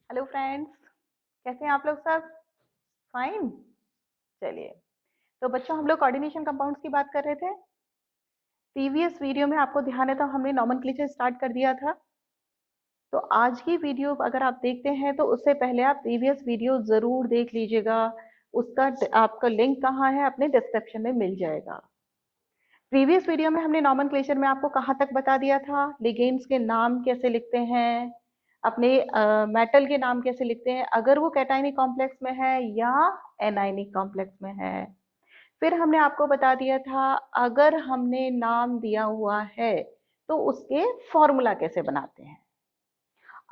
Hello friends, कैसे हैं आप लोग सब? फाइन। चलिए, तो बच्चों हम लोग कोऑर्डिनेशन कंपाउंड्स की बात कर रहे थे। प्रीवियस वीडियो में आपको ध्यान है तो हमने नॉमेनक्लेचर स्टार्ट कर दिया था। तो आज की वीडियो अगर आप देखते हैं तो उससे पहले आप प्रीवियस वीडियो जरूर देख लीजिएगा। उसका आपका लिंक कहाँ है, अपने डिस्क्रिप्शन में मिल जाएगा। प्रीवियस वीडियो में हमने नॉमेनक्लेचर में आपको कहाँ तक बता दिया था, लिगेंड्स के नाम कैसे लिखते हैं, अपने मेटल के नाम कैसे लिखते हैं अगर वो कैटायनिक कॉम्प्लेक्स में है या एनायनिक कॉम्प्लेक्स में है। फिर हमने आपको बता दिया था अगर हमने नाम दिया हुआ है तो उसके फॉर्मूला कैसे बनाते हैं।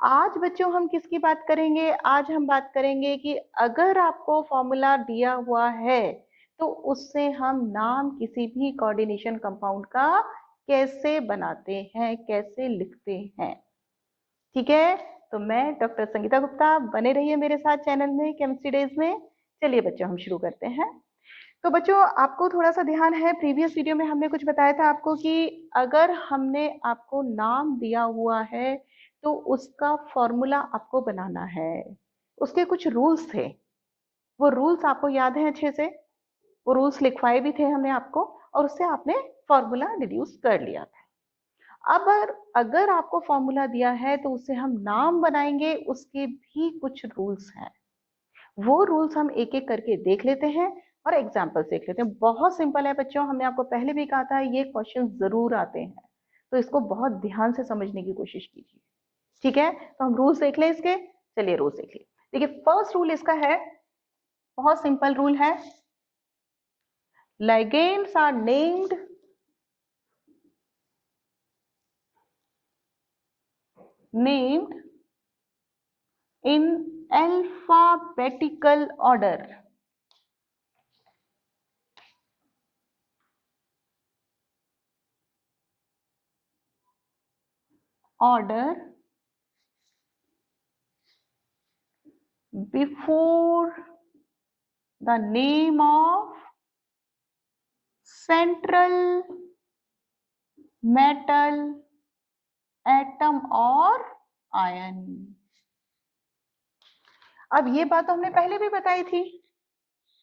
आज बच्चों हम किसकी बात करेंगे? आज हम बात करेंगे कि अगर आपको फॉर्मूला दिया हुआ है तो उससे हम नाम किसी भी कोऑर्डिनेशन कंपाउंड का कैसे बनाते हैं, कैसे लिखते हैं। ठीक है, तो मैं डॉक्टर संगीता गुप्ता, बने रहिए मेरे साथ चैनल में केमिस्ट्री डेज में। चलिए बच्चों हम शुरू करते हैं। तो बच्चों आपको थोड़ा सा ध्यान है, प्रीवियस वीडियो में हमने कुछ बताया था आपको कि अगर हमने आपको नाम दिया हुआ है तो उसका फॉर्मूला आपको बनाना है। उसके कुछ रूल्स थे, वो रूल्स आपको याद है अच्छे से? वो रूल्स लिखवाए भी थे हमने आपको और उससे आपने फॉर्मूला डिड्यूस कर लिया था। अब अगर आपको फॉर्मूला दिया है तो उससे हम नाम बनाएंगे, उसके भी कुछ रूल्स हैं। वो रूल्स हम एक एक करके देख लेते हैं और एग्जाम्पल्स देख लेते हैं। बहुत सिंपल है बच्चों, हमने आपको पहले भी कहा था ये क्वेश्चन जरूर आते हैं, तो इसको बहुत ध्यान से समझने की कोशिश कीजिए। ठीक है, तो हम रूल्स देख लें इसके। चलिए रूल्स देख लिए। देखिए फर्स्ट रूल इसका है, बहुत सिंपल रूल है। ligands are named in alphabetical order. Order before the name of central metal atom or ion. अब ये बात तो हमने पहले भी बताई थी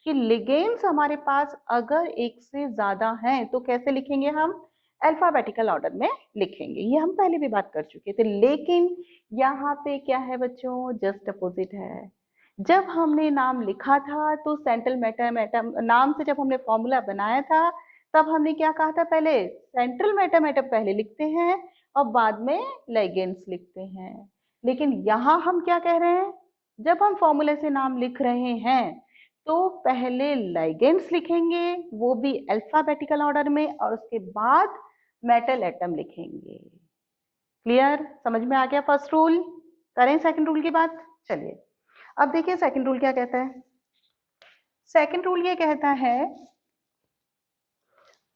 कि लिगेंड्स हमारे पास अगर एक से ज्यादा हैं तो कैसे लिखेंगे हम? अल्फाबेटिकल ऑर्डर में लिखेंगे। ये हम पहले भी बात कर चुके थे, लेकिन यहाँ पे क्या है बच्चों, जस्ट अपोजिट है। जब हमने नाम लिखा था तो सेंट्रल मैटर एटम नाम से जब हमने फॉर्मूला बनाया था तब हमने क्या कहा था? पहले सेंट्रल मैटर एटम पहले लिखते हैं और बाद में लिगेंड्स लिखते हैं। लेकिन यहाँ हम क्या कह रहे हैं, जब हम फॉर्मूले से नाम लिख रहे हैं तो पहले लिगेंड्स लिखेंगे, वो भी अल्फाबेटिकल ऑर्डर में, और उसके बाद मेटल एटम लिखेंगे। क्लियर? समझ में आ गया फर्स्ट रूल? करें सेकंड रूल की बात। चलिए अब देखिए सेकंड रूल क्या कहता है। सेकंड रूल ये कहता है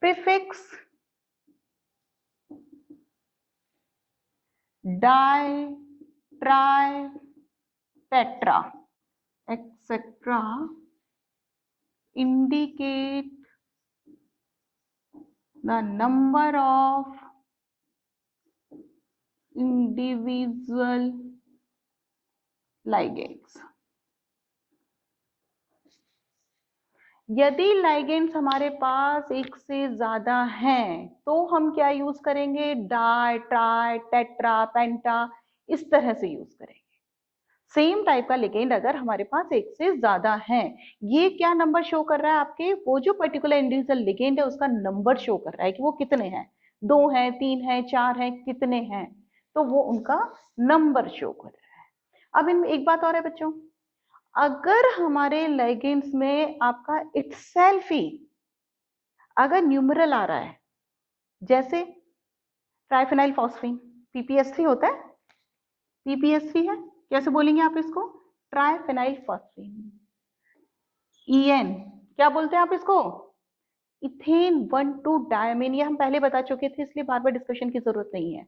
prefix di tri tetra etcetera indicate the number of individual ligands. यदि लाइगेंड्स हमारे पास एक से ज्यादा हैं तो हम क्या यूज करेंगे? डाई ट्राई टेट्रा पेंटा, इस तरह से यूज करेंगे। सेम टाइप का लिगेंड अगर हमारे पास एक से ज्यादा है, ये क्या नंबर शो कर रहा है आपके? वो जो पर्टिकुलर इंडिविजुअल लिगेंड है उसका नंबर शो कर रहा है कि वो कितने हैं, 2 हैं, 3 हैं, 4 हैं, कितने हैं, तो वो उनका नंबर शो कर रहा है। अब इन एक बात और है बच्चों, अगर हमारे लिगेंड्स में आपका इटसेल्फ ही अगर न्यूमरल आ रहा है, जैसे ट्राइफेनाइल फॉस्फीन PPS3 होता है, PPS3 है, कैसे बोलेंगे आप इसको? ट्राइफेनाइल फॉस्फीन। EN क्या बोलते हैं आप इसको? Ethane 1,2 diamine. ये हम पहले बता चुके थे इसलिए बार बार डिस्कशन की जरूरत नहीं है,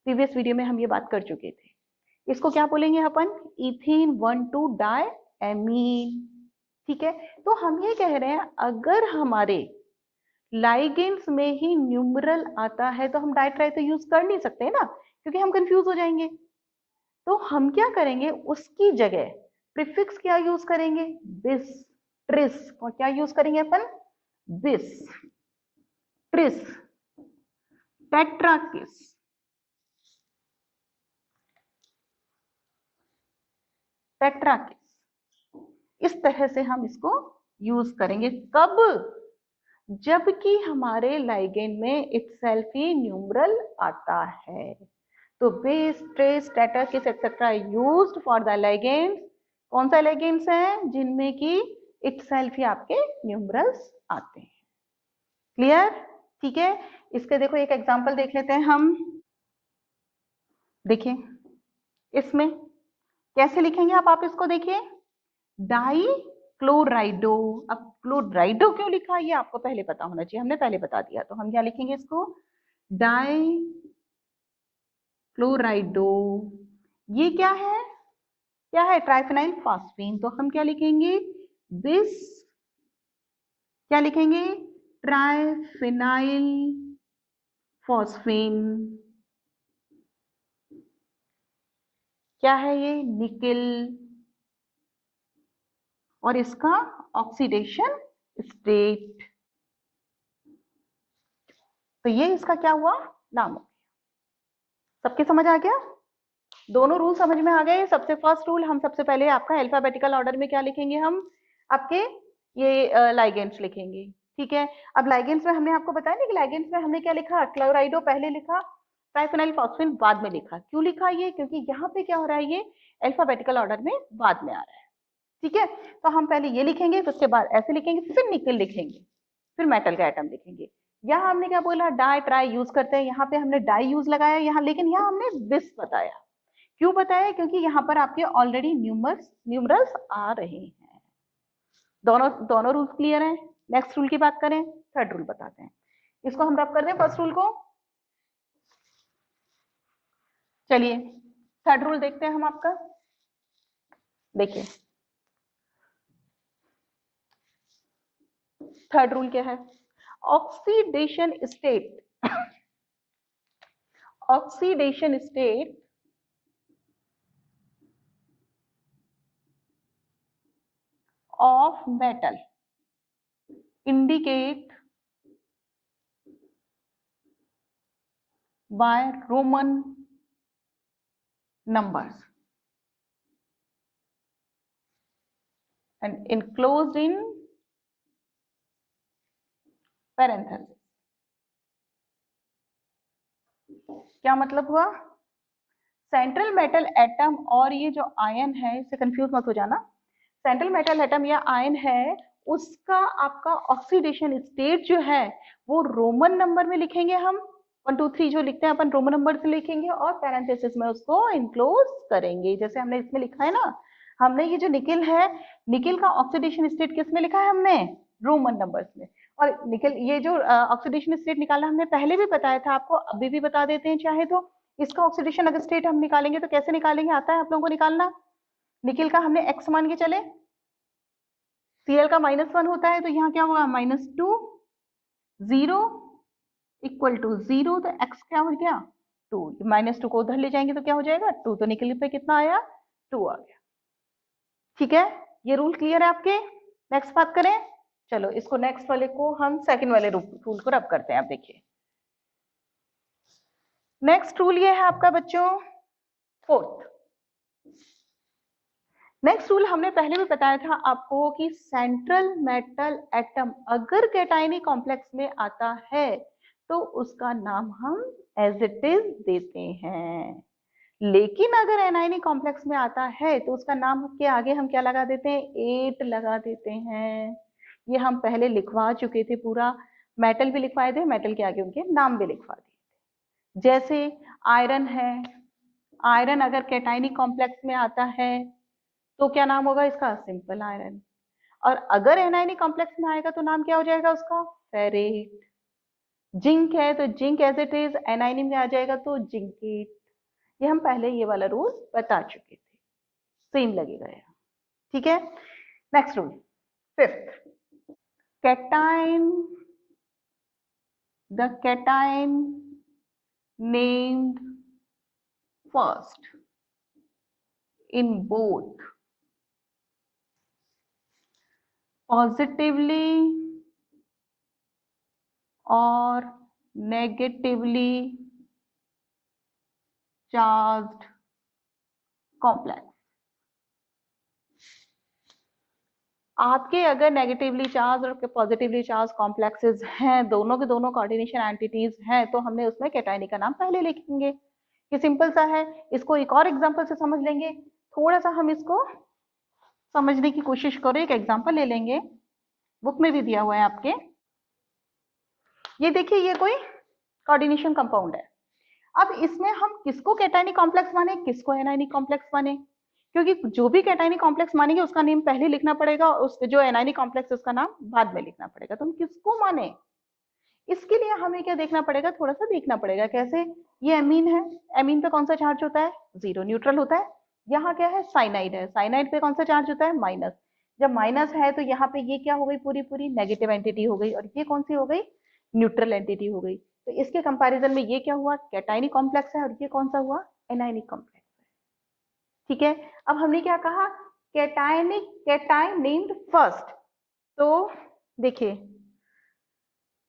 प्रीवियस वीडियो में हम ये बात कर चुके थे। इसको क्या बोलेंगे अपन? Ethane 1,2 diamine. ठीक है, तो हम ये कह रहे हैं अगर हमारे लाइगेंड्स में ही न्यूमरल आता है तो हम डाई ट्राई तो यूज कर नहीं सकते ना, क्योंकि हम कंफ्यूज हो जाएंगे। तो हम क्या करेंगे, उसकी जगह प्रीफिक्स क्या यूज करेंगे, बिस, ट्रिस। और क्या यूज करेंगे अपन, बिस, ट्रिस, टेट्राकिस, टेट्राकिस। इस तरह से हम इसको यूज करेंगे। कब, जबकि हमारे लाइगेंड में इटसेल्फ ही न्यूमरल आता है। तो base, trace, tetrakis etcetera used for the ligands. कौन सा लाइगेंड्स हैं, जिनमें कि इटसेल्फ ही आपके न्यूमरल्स आते हैं। क्लियर, ठीक है। इसके देखो एक एग्जांपल देख लेते हैं हम। देखिए इसमें कैसे लिखेंगे आप इसको देखिए, डाई क्लोराइडो। अब क्लोराइडो क्यों लिखा ये आपको पहले पता होना चाहिए, हमने पहले बता दिया। तो हम क्या लिखेंगे इसको, डाई क्लोराइडो। ये क्या है, क्या है, ट्राइफेनाइल फास्फीन। तो हम क्या लिखेंगे, दिस, क्या लिखेंगे, ट्राइफेनाइल फॉस्फीन। क्या है ये, निकेल। और इसका ऑक्सीडेशन स्टेट। तो ये इसका क्या हुआ, नाम हो गया। सबके समझ आ गया, दोनों रूल समझ में आ गए। सबसे फर्स्ट रूल, हम सबसे पहले आपका अल्फाबेटिकल ऑर्डर में क्या लिखेंगे, हम आपके ये लाइगेंड्स लिखेंगे। ठीक है, अब लाइगेंड्स में हमने आपको बताया ना कि लाइगेंड्स में हमने क्या लिखा, क्लोराइडो पहले लिखा, ट्राइफेनाइल फॉस्फेन बाद में लिखा। क्यों लिखा ये, क्योंकि यहाँ पे क्या हो रहा है, ये अल्फाबेटिकल ऑर्डर में बाद में आ रहा है। ठीक है, तो हम पहले ये लिखेंगे, फिर उसके बाद ऐसे लिखेंगे, फिर निकल लिखेंगे, फिर मेटल का एटम लिखेंगे। यहाँ हमने क्या बोला, डाई ट्राई यूज करते हैं, यहाँ पे हमने डाई यूज लगाया यहाँ, लेकिन यहाँ हमने बिस बताया। क्यों बताया, क्योंकि यहाँ पर आपके ऑलरेडी न्यूमरल्स आ रहे हैं। दोनों दोनों रूल्स क्लियर हैं। नेक्स्ट रूल की बात करें, थर्ड रूल बताते हैं। इसको हम रब कर दें फर्स्ट रूल को। चलिए थर्ड रूल देखते हैं हम आपका। देखिए थर्ड रूल क्या है, oxidation state, oxidation state of metal indicate by Roman numbers and enclosed in parenthesis। क्या मतलब हुआ, सेंट्रल मेटल एटम और ये जो आयन है, इससे कंफ्यूज मत हो जाना। सेंट्रल मेटल एटम या आयन है, उसका आपका ऑक्सीडेशन स्टेट जो है वो रोमन नंबर में लिखेंगे हम, 1 2 3 जो लिखते हैं अपन रोमन नंबर से लिखेंगे, और पैरेंथेसिस में उसको इनक्लोज करेंगे। जैसे हमने इसमें लिखा है ना, हमने ये जो निकेल है, निकेल का ऑक्सीडेशन स्टेट किस में लिखा है हमने, रोमन नंबर्स में। और निकेल ये जो ऑक्सीडेशन स्टेट निकाला हमने पहले भी बताया था आपको, अभी भी बता देते हैं चाहे तो। इसका ऑक्सीडेशन अगर स्टेट हम निकालेंगे तो कैसे निकालेंगे, आता है आप लोगों को निकालना। निकेल का हमने एक्स मान के चले, Cl का -1 होता है, तो यहाँ क्या होगा, -2, 0 इक्वल टू 0। तो x क्या हो गया, 2। -2 को उधर ले जाएंगे तो क्या हो जाएगा, 2। तो निकल पे कितना आया, 2 आ गया। ठीक है, ये रूल क्लियर है आपके। नेक्स्ट बात करें, चलो इसको नेक्स्ट वाले को हम सेकंड वाले रूल को रब करते हैं। आप देखिए नेक्स्ट रूल ये है आपका बच्चों, फोर्थ। नेक्स्ट रूल हमने पहले भी बताया था आपको कि सेंट्रल मेटल एटम अगर कैटायनिक कॉम्प्लेक्स में आता है तो उसका नाम हम एज इट इज देते हैं, लेकिन अगर एनायनिक कॉम्प्लेक्स में आता है तो उसका नाम के आगे हम क्या लगा देते हैं, 8 लगा देते हैं। ये हम पहले लिखवा चुके थे, पूरा मेटल भी लिखवाए थे, मेटल के आगे उनके नाम भी लिखवा दिए। जैसे आयरन है, आयरन अगर कैटायनिक कॉम्प्लेक्स में आता है तो क्या नाम होगा इसका, सिंपल आयरन। और अगर एनायनिक कॉम्प्लेक्स में आएगा तो नाम क्या हो जाएगा उसका, फेरेट। जिंक है तो zinc as it is anionic में आ जाएगा तो जिंकेट। ये हम पहले ये वाला रूल बता चुके थे, सेम लगेगा यहाँ। ठीक है, next rule fifth, cation, the cation named first in both positively or negatively charged complex. आपके अगर नेगेटिवली चार्ज और पॉजिटिवली चार्ज कॉम्प्लेक्सेस हैं, दोनों के दोनों कोऑर्डिनेशन एंटिटीज हैं, तो हमने उसमें कैटायनी का नाम पहले लिखेंगे। ये सिंपल सा है। इसको एक और एग्जांपल से समझ लेंगे। थोड़ा सा हम इसको समझने की कोशिश करो। एक एग्जांपल ले लेंगे, बुक में भी दिया हुआ है आपके। ये देखिए, ये कोई कोऑर्डिनेशन कंपाउंड है। अब इसमें हम किसको कैटायनिक कॉम्प्लेक्स माने, किसको एनायनिक कॉम्प्लेक्स माने, क्योंकि जो भी कैटायनिक कॉम्प्लेक्स मानेंगे उसका नेम पहले लिखना पड़ेगा और उस जो एनायनिक कॉम्प्लेक्स उसका नाम बाद में लिखना पड़ेगा। तो हम किसको माने, इसके लिए हमें क्या देखना पड़ेगा, थोड़ा सा देखना पड़ेगा। कैसे, ये एमीन है, एमीन पे कौन सा चार्ज होता है, 0, न्यूट्रल होता है। यहाँ क्या है, साइनाइड है, साइनाइड पे कौन सा चार्ज होता है, माइनस। जब माइनस है तो यहाँ पे ये क्या हो गई, पूरी पूरी नेगेटिव एंटिटी हो गई, और ये कौन सी हो गई, न्यूट्रल एंटिटी हो गई। तो इसके कंपैरिजन में ये क्या हुआ, कैटायनिक कॉम्प्लेक्स है, और ये कौन सा हुआ, एनायनिक कॉम्प्लेक्स है। ठीक है, अब हमने क्या कहा, कैटायनिक, कैटायन नेम्ड फर्स्ट। तो देखिए,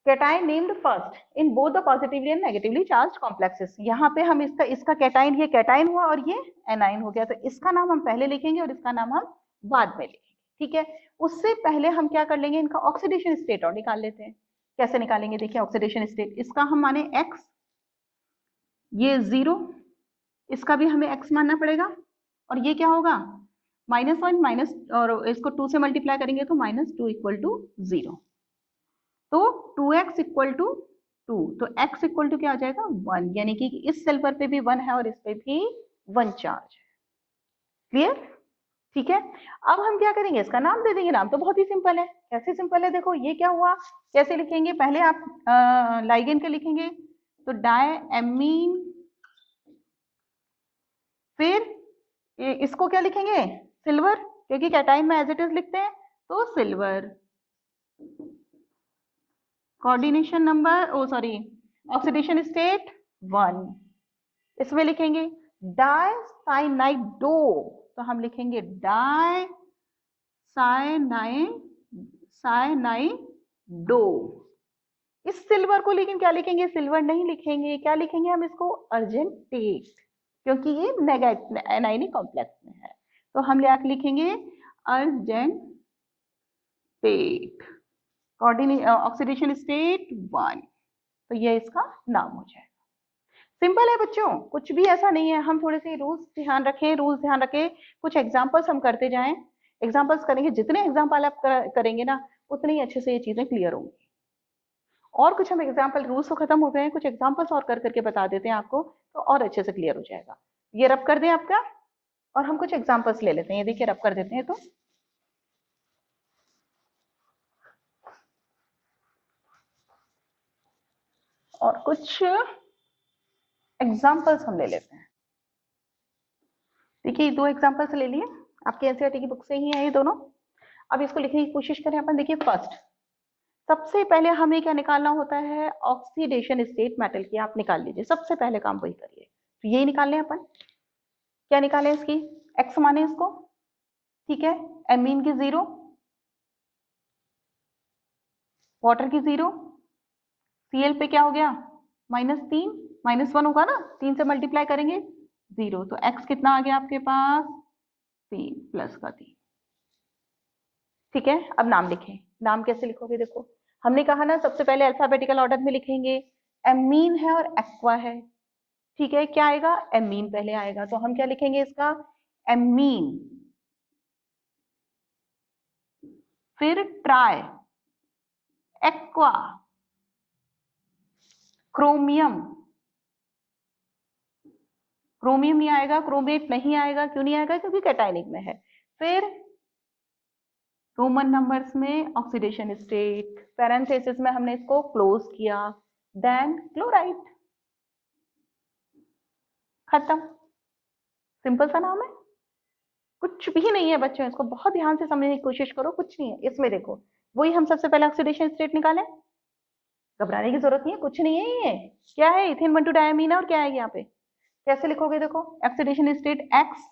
cation named first in both the positively and negatively charge complexes. यहाँ पे हम इसका कैटायन, ये कैटायन हुआ और ये एनाइन हो गया, तो इसका नाम हम पहले लिखेंगे और इसका नाम हम बाद में लिखेंगे। ठीक है, उससे पहले हम क्या कर लेंगे, इनका ऑक्सीडेशन स्टेट और निकाल लेते हैं। कैसे निकालेंगे, देखिए ऑक्सीडेशन स्टेट, इसका हम माने x, ये 0, इसका भी हमें x मानना पड़ेगा, और ये क्या होगा, -1 माइनस, और इसको 2 से मल्टीप्लाई करेंगे तो -2 इक्वल टू 0। तो 2x इक्वल टू 2, तो x इक्वल टू क्या आ जाएगा, 1, यानी कि इस सिल्वर पे भी 1 है और इस पे भी 1 चार्ज है। क्लियर, ठीक है। अब हम क्या करेंगे, इसका नाम दे देंगे। नाम तो बहुत ही सिंपल है। कैसे सिंपल है, देखो ये क्या हुआ, कैसे लिखेंगे, पहले आप लाइगेंड के लिखेंगे, तो डायमीन, फिर इसको क्या लिखेंगे, सिल्वर, क्योंकि कैटाइन में एज इट इज लिखते हैं, तो सिल्वर। कोऑर्डिनेशन नंबर, ओ सॉरी, ऑक्सीडेशन स्टेट 1, इसमें लिखेंगे डायसाइनाइडो, तो हम लिखेंगे साइनाइडो। इस सिल्वर को लेकिन क्या लिखेंगे, सिल्वर नहीं लिखेंगे, क्या लिखेंगे हम इसको, अर्जेंटेट, क्योंकि ये नेगेटिव एनायनिक कॉम्प्लेक्स में है, तो हम लिखेंगे अर्जेंटेट, ऑक्सीडेशन स्टेट 1, तो ये इसका नाम हो जाएगा। सिंपल है बच्चों, कुछ भी ऐसा नहीं है। हम थोड़े से रूल्स ध्यान रखें, कुछ एग्जांपल्स हम करते जाएं। एग्जांपल्स करेंगे, जितने एग्जांपल आप करेंगे ना, उतने ही अच्छे से ये चीजें क्लियर होंगी। और कुछ हम एग्जांपल, रूल्स तो खत्म हो गए हैं, कुछ एग्जांपल्स और कर करके बता देते हैं आपको, तो और अच्छे से क्लियर हो जाएगा। ये रब कर दें आपका, और हम कुछ एग्जांपल्स ले लेते हैं। ये देखिए, रब कर देते हैं, तो और कुछ एग्जांपल्स हम ले लेते हैं। देखिए, 2 एग्जांपल्स ले लिए, आपके एनसीईआरटी की बुक से ही है ये दोनों। अब इसको लिखने की कोशिश करें अपन। देखिए, फर्स्ट, सबसे पहले हमें क्या निकालना होता है, ऑक्सीडेशन स्टेट मेटल की। आप निकाल लीजिए, सबसे पहले काम वही करिए, तो यही निकाल लें अपन। क्या निकालें, इसकी एक्स माने इसको, ठीक है, एमीन की 0, वाटर की 0, सीएल पे क्या हो गया, -3, -1 होगा ना, 3 से मल्टीप्लाई करेंगे 0, तो एक्स कितना आ गया आपके पास, 3 प्लस का 3। ठीक है, अब नाम लिखें। नाम कैसे लिखोगे, देखो हमने कहा ना, सबसे पहले अल्फाबेटिकल ऑर्डर में लिखेंगे। एमीन है और एक्वा है, ठीक है, क्या आएगा, एमीन पहले आएगा, तो हम क्या लिखेंगे इसका, एमीन, फिर ट्राई, एक्वा, क्रोमियम, क्रोमियम नहीं आएगा, क्रोमेट नहीं आएगा, क्यों नहीं आएगा, क्योंकि कैटायनिक में है। फिर रोमन नंबर्स में ऑक्सीडेशन स्टेट, पैरेंथेसिस में हमने इसको क्लोज किया, देन क्लोराइड, खत्म। सिंपल सा नाम है, कुछ भी नहीं है बच्चों। इसको बहुत ध्यान से समझने की कोशिश करो, कुछ नहीं है इसमें। देखो, वही हम सबसे पहले ऑक्सीडेशन स्टेट निकालें, घबराने की जरूरत नहीं है, कुछ नहीं है। ये क्या है, इथेन 1,2 डायमीन है, और क्या है यहाँ पे, कैसे लिखोगे, देखो ऑक्सीडेशन स्टेट एक्स,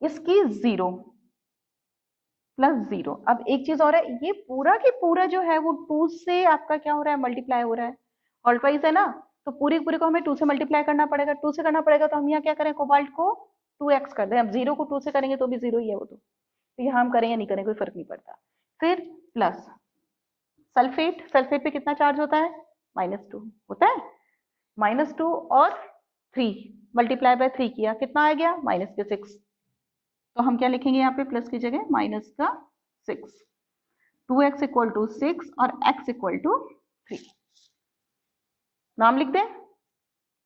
इसकी 0 प्लस 0। अब एक चीज और है, ये पूरा की पूरा जो है वो 2 से आपका क्या हो रहा है, मल्टीप्लाई हो रहा है। ऑल्ट वाइज है ना, तो पूरी पूरी को हमें 2 से मल्टीप्लाई करना पड़ेगा। 2 से करना पड़ेगा तो हम यहाँ क्या करें, कोबाल्ट को 2x कर दें। अब 0 को 2 से करेंगे तो भी 0 ही है वो, तो यहाँ हम करें या नहीं करें कोई फर्क नहीं पड़ता। फिर प्लस सल्फेट, सल्फेट पे कितना चार्ज होता है, -2 होता है। -2 और 3 मल्टीप्लाई बाय 3 किया, कितना आ गया, -6। तो हम क्या लिखेंगे यहाँ पे, प्लस की जगह -6। 2x इक्वल टू 6 और x इक्वल टू 3। नाम लिख दें,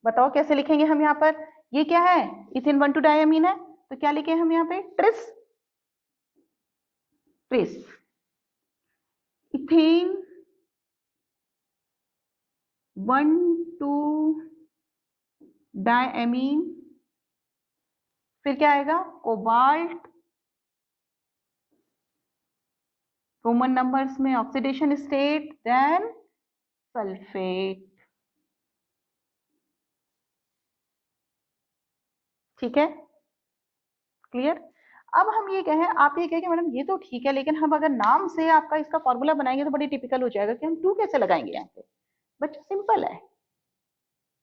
बताओ कैसे लिखेंगे हम यहाँ पर। ये क्या है, इथेन 1,2 डायमीन है, तो क्या लिखे हम यहाँ पे, ट्रिस, ट्रिस इथेन 1,2 डायमीन। फिर क्या आएगा, कोबाल्ट, रोमन नंबर्स में ऑक्सीडेशन स्टेट, देन सल्फेट। ठीक है, क्लियर। अब हम ये कहें, आप ये कहें कि मैडम ये तो ठीक है, लेकिन हम अगर नाम से आपका इसका फॉर्मूला बनाएंगे तो बड़ी टिपिकल हो जाएगा कि हम 2 कैसे लगाएंगे यहाँ पे। बच्चा सिंपल है,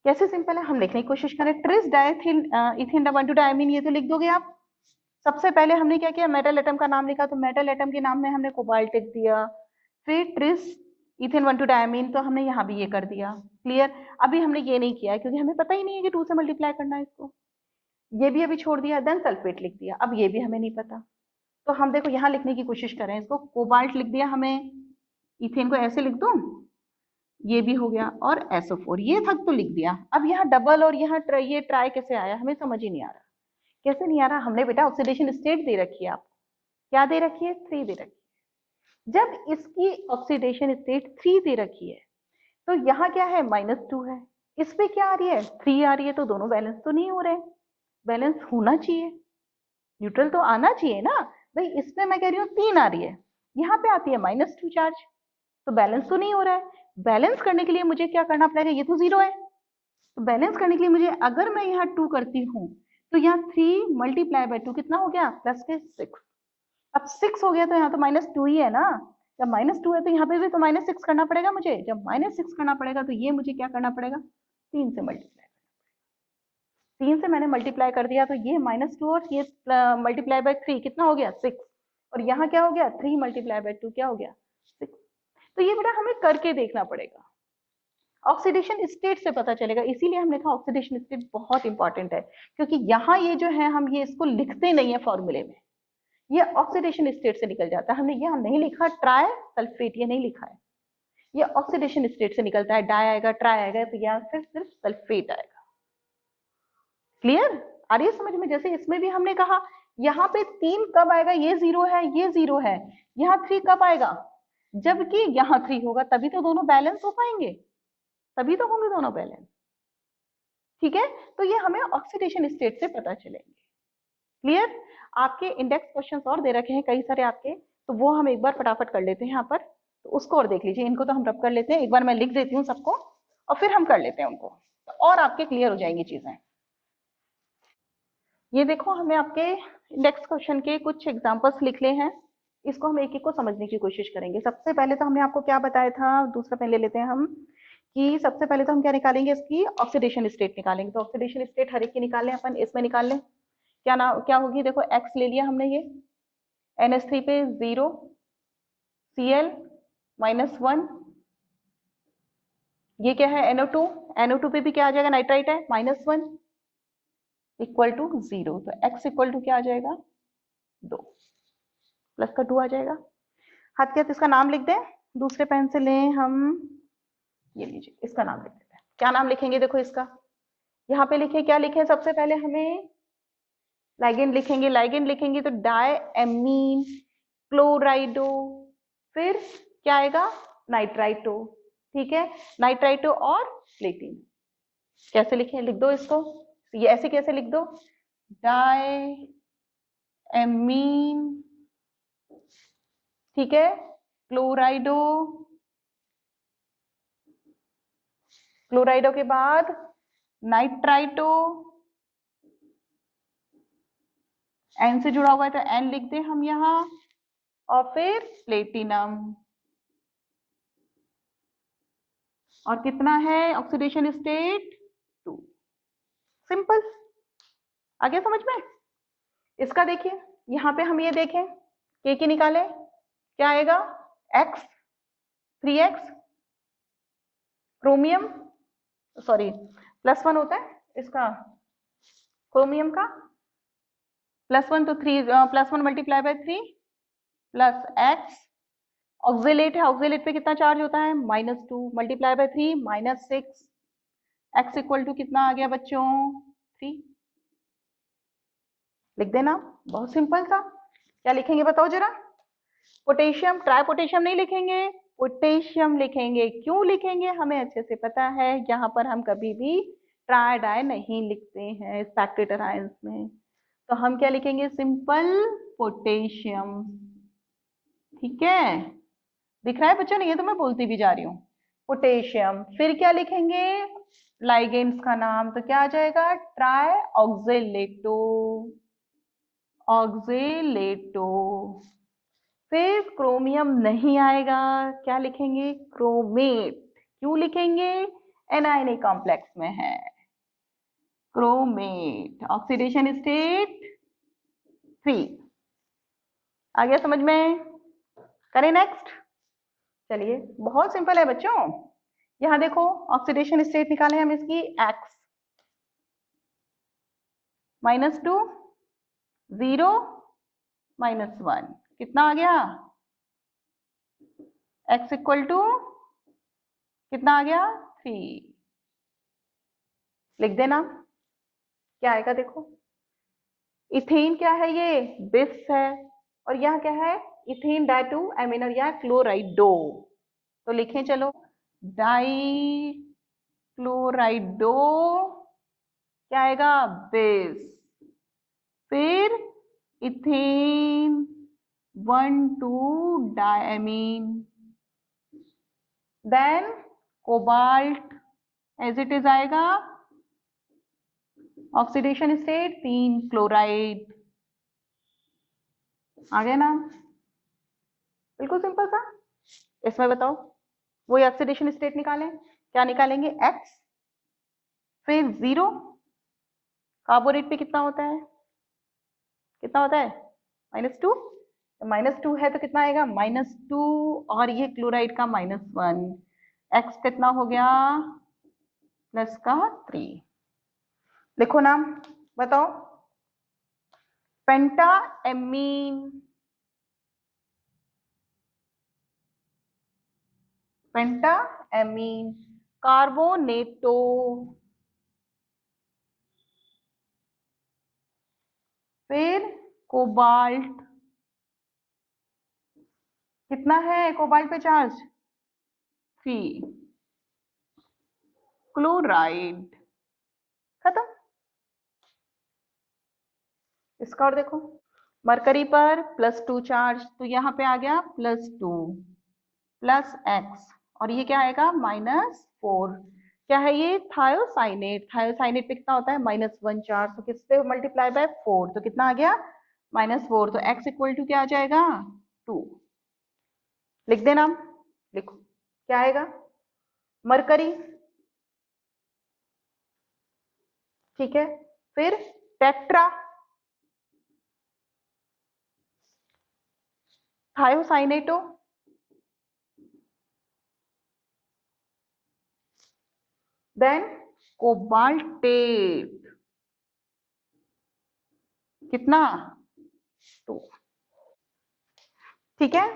कैसे सिंपल है, हम लिखने की कोशिश करें। ट्रिस डायथिल इथेन 1,2 डायमीन, ये तो लिख दोगे आप। सबसे पहले हमने क्या किया, मेटल एटम का नाम लिखा, तो मेटल एटम के नाम में हमने कोबाल्ट लिख दिया। फिर ट्रिस इथेन 1,2 डायमीन, तो हमने यहाँ भी ये कर दिया। क्लियर। अभी हमने ये नहीं किया है क्योंकि हमें पता ही नहीं है कि 2 से मल्टीप्लाई करना है इसको, ये भी अभी छोड़ दिया। देन सल्फेट लिख दिया, अब ये भी हमें नहीं पता, तो हम देखो यहाँ लिखने की कोशिश करें इसको। कोबाल्ट लिख दिया हमें, इथेन को ऐसे लिख दूं, ये भी हो गया, और SO4 ये तक तो लिख दिया। अब यहाँ डबल और यहाँ ये ट्राई कैसे आया, हमें समझ ही नहीं आ रहा। कैसे नहीं आ रहा, हमने बेटा ऑक्सीडेशन स्टेट दे रखी है, आप क्या दे रखी है, 3 दे रखी है। जब इसकी ऑक्सीडेशन स्टेट 3 दे रखी है, तो यहाँ क्या है, -2 है, इस पे क्या आ रही है, 3 आ रही है, तो दोनों बैलेंस तो नहीं हो रहे। बैलेंस होना चाहिए, न्यूट्रल तो आना चाहिए ना भाई। इसमें मैं कह रही हूँ 3 आ रही है, यहाँ पे आती है -2 चार्ज, तो बैलेंस तो नहीं हो रहा है। बैलेंस करने के लिए मुझे क्या करना पड़ेगा, ये तो 0 है, तो बैलेंस करने के लिए मुझे, अगर मैं यहाँ 2 करती हूँ, तो यहाँ 3 मल्टीप्लाई बाय 2 कितना हो गया, प्लस के 6। अब 6 हो गया तो यहाँ तो -2 ही है ना। जब -2 है तो यहाँ पे भी तो -6 करना पड़ेगा मुझे। जब -6 करना पड़ेगा तो ये मुझे क्या करना पड़ेगा, 3 से मल्टीप्लाई। 3 से मैंने मल्टीप्लाई कर दिया, तो ये -2 और ये मल्टीप्लाई बाय 3 कितना हो गया, 6। और यहाँ क्या हो गया, 3 मल्टीप्लाई बाय 2 क्या हो गया, 6। तो ये बेटा हमें करके देखना पड़ेगा, ऑक्सीडेशन स्टेट से पता चलेगा। इसीलिए हमने कहा ऑक्सीडेशन स्टेट बहुत इंपॉर्टेंट है, क्योंकि यहाँ ये जो है हम ये इसको लिखते नहीं है फॉर्मूले में, ये ऑक्सीडेशन स्टेट से निकल जाता है। हमने यहाँ नहीं लिखा ट्राई सल्फेट, ये नहीं लिखा है, ये ऑक्सीडेशन स्टेट से निकलता है। डाई आएगा, ट्राई आएगा, तो यहाँ फिर सिर्फ सल्फेट आएगा। क्लियर, आ रही है समझ में। जैसे इसमें भी हमने कहा यहाँ पे 3 कब आएगा, ये 0 है, ये 0 है, यहाँ 3 कब आएगा, जबकि यहाँ 3 होगा, तभी तो दोनों बैलेंस हो पाएंगे, तभी तो होंगे दोनों बैलेंस। ठीक है, तो ये हमें ऑक्सीडेशन स्टेट से पता चलेंगे। क्लियर। आपके इंडेक्स क्वेश्चंस और दे रखे हैं कई सारे आपके, तो वो हम एक बार फटाफट कर लेते हैं यहाँ पर, तो उसको और देख लीजिए। इनको तो हम रब कर लेते हैं, एक बार मैं लिख देती हूँ सबको और फिर हम कर लेते हैं उनको, तो और आपके क्लियर हो जाएंगी चीजें। ये देखो, हमें आपके इंडेक्स क्वेश्चन के कुछ एग्जांपल्स लिख ले हैं, इसको हम एक एक को समझने की कोशिश करेंगे। सबसे पहले तो हमने आपको क्या बताया था, दूसरा पहले लेते हैं हम, कि सबसे पहले तो हम क्या निकालेंगे, इसकी ऑक्सीडेशन स्टेट निकालेंगे। तो ऑक्सीडेशन स्टेट हर एक की निकाल लें अपन, इसमें निकाल लें। क्या नाम क्या होगी, देखो एक्स ले लिया हमने, ये NH3 पे 0 Cl -1, ये क्या है NO2, NO2 पे भी क्या आ जाएगा, नाइट्राइट है, -1 इक्वल टू 0, तो x इक्वल टू क्या आ जाएगा, 2, प्लस का 2 आ जाएगा। हाथ के हाथ इसका नाम लिख दें, दूसरे पेन से लें हम, ये लीजिए इसका नाम लिख देते हैं। क्या नाम लिखेंगे, देखो इसका यहाँ पे लिखे, क्या लिखे, सबसे पहले हमें लाइगेंड लिखेंगे। लाइगेंड लिखेंगे तो डायमीन क्लोराइडो, फिर क्या आएगा, नाइट्राइटो। ठीक है, नाइट्राइटो और प्लेटिन। कैसे लिखें, लिख दो इसको, ये ऐसे कैसे लिख दो, डायमीन, ठीक है, क्लोराइडो, क्लोराइडो के बाद नाइट्राइटो एन से जुड़ा हुआ है तो एन लिख दें हम यहाँ, और फिर प्लेटिनम, और कितना है ऑक्सीडेशन स्टेट 2। सिंपल, आ गया समझ में। इसका देखिए यहाँ पे हम ये देखें के निकाले, क्या आएगा x 3x, क्रोमियम सॉरी +1 होता है इसका क्रोमियम का, +1 तो 3 +1 multiply by 3 plus x, oxalate है, ऑक्जेलेट पे कितना चार्ज होता है -2 multiply by 3 -6, x equal to कितना आ गया बच्चों 3। लिख देना, बहुत सिंपल था। क्या लिखेंगे बताओ जरा, पोटेशियम, ट्राई पोटेशियम नहीं लिखेंगे, पोटेशियम लिखेंगे। क्यों लिखेंगे, हमें अच्छे से पता है यहाँ पर हम कभी भी ट्राई डाई नहीं लिखते हैं स्पेक्ट्रेटर आयंस में, तो हम क्या लिखेंगे सिंपल पोटेशियम। ठीक है, दिख रहा है बच्चों, नहीं है तो मैं बोलती भी जा रही हूँ, पोटेशियम। फिर क्या लिखेंगे लाइगेंड्स का नाम, तो क्या आ जाएगा ट्राई ऑक्जेलेटो, ऑक्जेलेटो। फिर क्रोमियम नहीं आएगा, क्या लिखेंगे क्रोमेट। क्यों लिखेंगे, एनायनिक कॉम्प्लेक्स में है, क्रोमेट, ऑक्सीडेशन स्टेट 3। आ गया समझ में, करें नेक्स्ट। चलिए बहुत सिंपल है बच्चों, यहां देखो ऑक्सीडेशन स्टेट निकाले हम इसकी x, -2 0 -1, कितना आ गया x इक्वल टू कितना आ गया 3। लिख देना, क्या आएगा देखो, इथेन क्या है ये बिस है, और यहाँ क्या है इथेन डाइटू एमिनर या क्लोराइडो, तो लिखें चलो डाई क्लोराइडो, क्या आएगा बिस। फिर ethane 1,2 diamine, then cobalt as it is आएगा, ऑक्सीडेशन स्टेट 3 क्लोराइड। आ गया ना, बिल्कुल सिंपल था। इसमें बताओ वही ऑक्सीडेशन स्टेट निकालें, क्या निकालेंगे x, फिर 0, कार्बोनेट पे कितना होता है, कितना होता है -2, -2 है तो कितना आएगा -2, और ये क्लोराइड का -1, x कितना हो गया प्लस का 3। लिखो नाम बताओ, पेंटा एमीन, पेंटा एमीन, कार्बोनेटो, फिर कोबाल्ट, कितना है कोबाल्ट पे चार्ज 3, क्लोराइड, खत्म। इसका और देखो, मरकरी पर +2 चार्ज, तो यहाँ पे आ गया +2 प्लस x, और ये क्या आएगा -4, क्या है ये थायोसाइनेट, थायोसाइनेट पे कितना होता है -1 चार्ज, तो किस पे मल्टीप्लाई बाय 4, तो कितना आ गया -4, तो x इक्वल टू क्या आ जाएगा 2। लिख देना, लिखो क्या आएगा मरकरी, ठीक है। फिर टेट्रा, थायोसाइनेटो, देन कोबाल्टेट, कितना 2। ठीक है,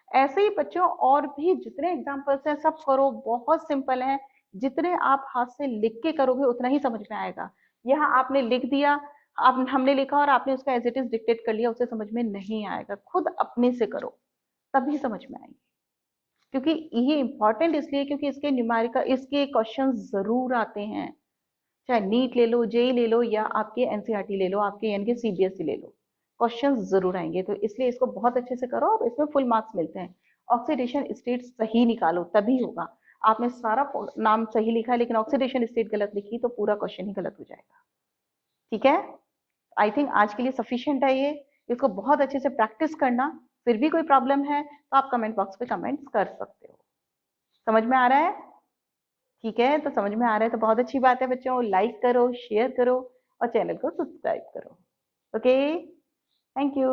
ऐसे ही बच्चों और भी जितने एग्जाम्पल्स हैं सब करो, बहुत सिंपल है, जितने आप हाथ से लिख के करोगे उतना ही समझ में आएगा। यहाँ आपने लिख दिया, आप हमने लिखा और आपने उसका एज इट इज डिक्टेट कर लिया, उसे समझ में नहीं आएगा, खुद अपने से करो तभी समझ में आएंगे। क्योंकि ये इंपॉर्टेंट इसलिए क्योंकि इसके न्यूमेरिकल इसके क्वेश्चन जरूर आते हैं, चाहे नीट ले लो, जेई ले लो, या आपके एनसीईआरटी ले लो, आपके यानी कि सीबीएसई ले लो, क्वेश्चन जरूर आएंगे, तो इसलिए इसको बहुत अच्छे से करो और इसमें फुल मार्क्स मिलते हैं। ऑक्सीडेशन स्टेट सही निकालो तभी होगा, आपने सारा नाम सही लिखा है लेकिन ऑक्सीडेशन स्टेट गलत लिखी तो पूरा क्वेश्चन ही गलत हो जाएगा। ठीक है, आई थिंक आज के लिए सफिशिएंट है ये। इसको बहुत अच्छे से प्रैक्टिस करना। फिर भी कोई प्रॉब्लम है तो आप कमेंट बॉक्स पे कमेंट्स कर सकते हो। समझ में आ रहा है? ठीक है, तो समझ में आ रहा है तो बहुत अच्छी बात है बच्चों। लाइक करो, शेयर करो और चैनल को सब्सक्राइब करो। Okay, thank you.